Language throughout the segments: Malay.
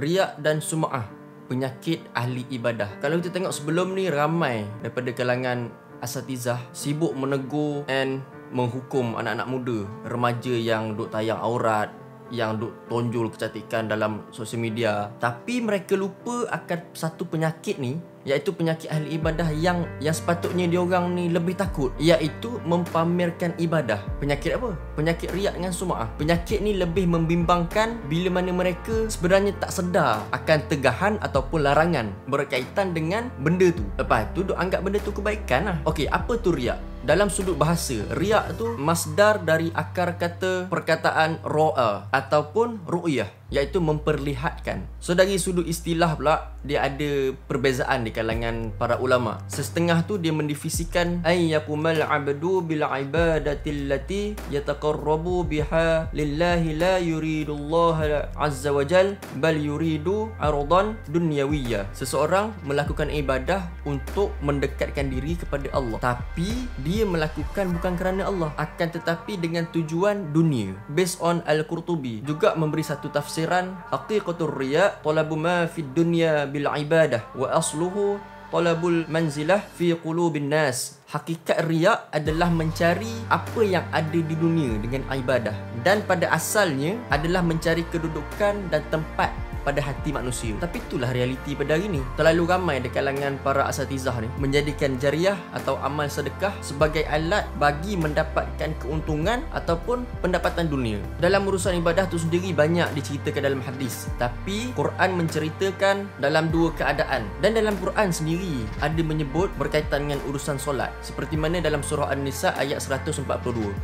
Riak dan sum'ah, penyakit ahli ibadah. Kalau kita tengok sebelum ni, ramai daripada kalangan asatizah sibuk menegur and menghukum anak-anak muda, remaja yang duk tayang aurat, yang duk tonjol kecantikan dalam sosial media. Tapi mereka lupa akan satu penyakit ni, iaitu penyakit ahli ibadah yang sepatutnya diorang ni lebih takut, iaitu mempamerkan ibadah. Penyakit apa? Penyakit riak dengan sum'ah. Penyakit ni lebih membimbangkan bila mana mereka sebenarnya tak sedar akan tegahan ataupun larangan berkaitan dengan benda tu. Lepas tu duk anggap benda tu kebaikan lah. Okey, apa tu riak? Dalam sudut bahasa, riak tu masdar dari akar kata perkataan ro'a ataupun ru'yah, iaitu memperlihatkan. So dari sudut istilah pula, dia ada perbezaan di kalangan para ulama. Setengah tu dia mendefisikan ayyakumal abdu bil ibadati allati yataqarrabu biha lillahi la yuridullah azza wa jal bal yuridu aradan dunyawiyya. Seseorang melakukan ibadah untuk mendekatkan diri kepada Allah, tapi dia melakukan bukan kerana Allah, akan tetapi dengan tujuan dunia. Based on Al-Qurtubi juga memberi satu tafsiran, haqiqatur riya talabu ma fid dunya bil ibadah wa asluhu talabul manzilah fi qulubin nas. Hakikat riak adalah mencari apa yang ada di dunia dengan ibadah, dan pada asalnya adalah mencari kedudukan dan tempat pada hati manusia. Tapi itulah realiti pada hari ni. Terlalu ramai di kalangan para asatizah ni menjadikan jariah atau amal sedekah sebagai alat bagi mendapatkan keuntungan ataupun pendapatan dunia. Dalam urusan ibadah tu sendiri banyak diceritakan dalam hadis, tapi Quran menceritakan dalam dua keadaan. Dan dalam Quran sendiri ada menyebut berkaitan dengan urusan solat, seperti mana dalam surah An-Nisa ayat 142.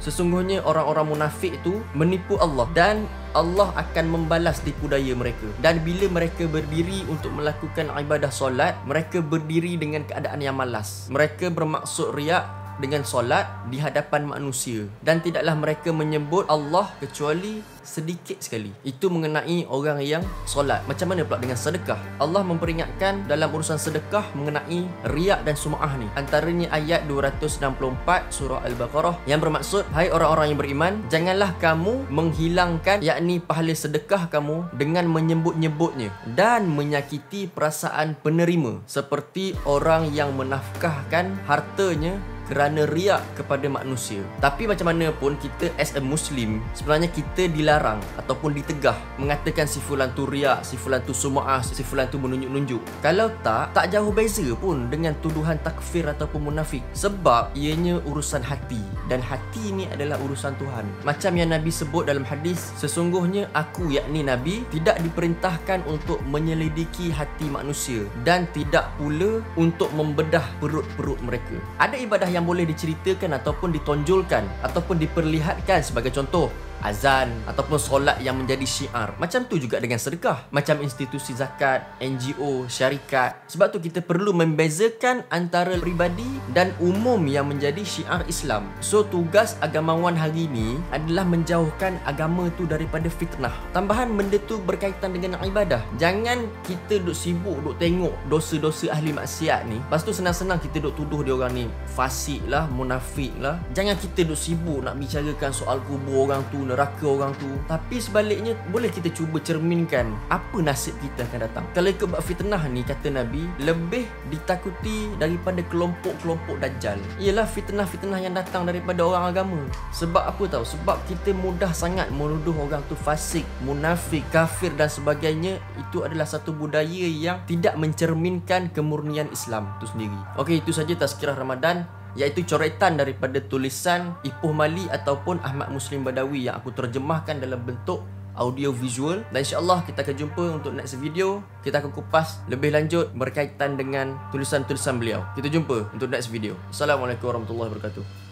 Sesungguhnya orang-orang munafik itu menipu Allah, dan Allah akan membalas tipu daya mereka. Dan bila mereka berdiri untuk melakukan ibadah solat, mereka berdiri dengan keadaan yang malas. Mereka bermaksud riak dengan solat di hadapan manusia, dan tidaklah mereka menyebut Allah kecuali sedikit sekali. Itu mengenai orang yang solat. Macam mana pula dengan sedekah? Allah memperingatkan dalam urusan sedekah mengenai riak dan sum'ah ni. Antaranya ayat 264 surah Al-Baqarah yang bermaksud, hai orang-orang yang beriman, janganlah kamu menghilangkan yakni pahala sedekah kamu dengan menyebut-nyebutnya dan menyakiti perasaan penerima, seperti orang yang menafkahkan hartanya kerana riak kepada manusia. Tapi macam mana pun, kita as a Muslim, sebenarnya kita dilarang ataupun ditegah mengatakan si fulan tu riak, si fulan tu sum'ah, si fulan tu menunjuk-nunjuk. Kalau tak jauh beza pun dengan tuduhan takfir ataupun munafik. Sebab ianya urusan hati, dan hati ni adalah urusan Tuhan. Macam yang Nabi sebut dalam hadis, sesungguhnya aku yakni Nabi tidak diperintahkan untuk menyelidiki hati manusia, dan tidak pula untuk membedah perut-perut mereka. Ada ibadah yang boleh diceritakan ataupun ditonjolkan ataupun diperlihatkan, sebagai contoh azan ataupun solat yang menjadi syiar. Macam tu juga dengan sedekah, macam institusi zakat, NGO, syarikat. Sebab tu kita perlu membezakan antara pribadi dan umum yang menjadi syiar Islam. So tugas agamawan hari ini adalah menjauhkan agama tu daripada fitnah. Tambahan benda tu berkaitan dengan ibadah. Jangan kita duk sibuk duk tengok dosa-dosa ahli maksiat ni, lepas tu senang-senang kita duk tuduh dia orang ni fasik lah, munafik lah. Jangan kita duk sibuk nak bicarakan soal kubur orang tu, neraka orang tu. Tapi sebaliknya, boleh kita cuba cerminkan apa nasib kita akan datang. Kalau ikut bab fitnah ni, kata Nabi, lebih ditakuti daripada kelompok-kelompok Dajjal ialah fitnah-fitnah yang datang daripada orang agama. Sebab apa tahu? Sebab kita mudah sangat menuduh orang tu fasik, munafik, kafir dan sebagainya. Itu adalah satu budaya yang tidak mencerminkan kemurnian Islam tu sendiri. Okey, itu saja tazkirah Ramadan, iaitu coretan daripada tulisan Ipoh Mali ataupun Ahmad Muslim Badawi yang aku terjemahkan dalam bentuk audio visual. Dan insyaAllah kita akan jumpa untuk next video. Kita akan kupas lebih lanjut berkaitan dengan tulisan-tulisan beliau. Kita jumpa untuk next video. Assalamualaikum warahmatullahi wabarakatuh.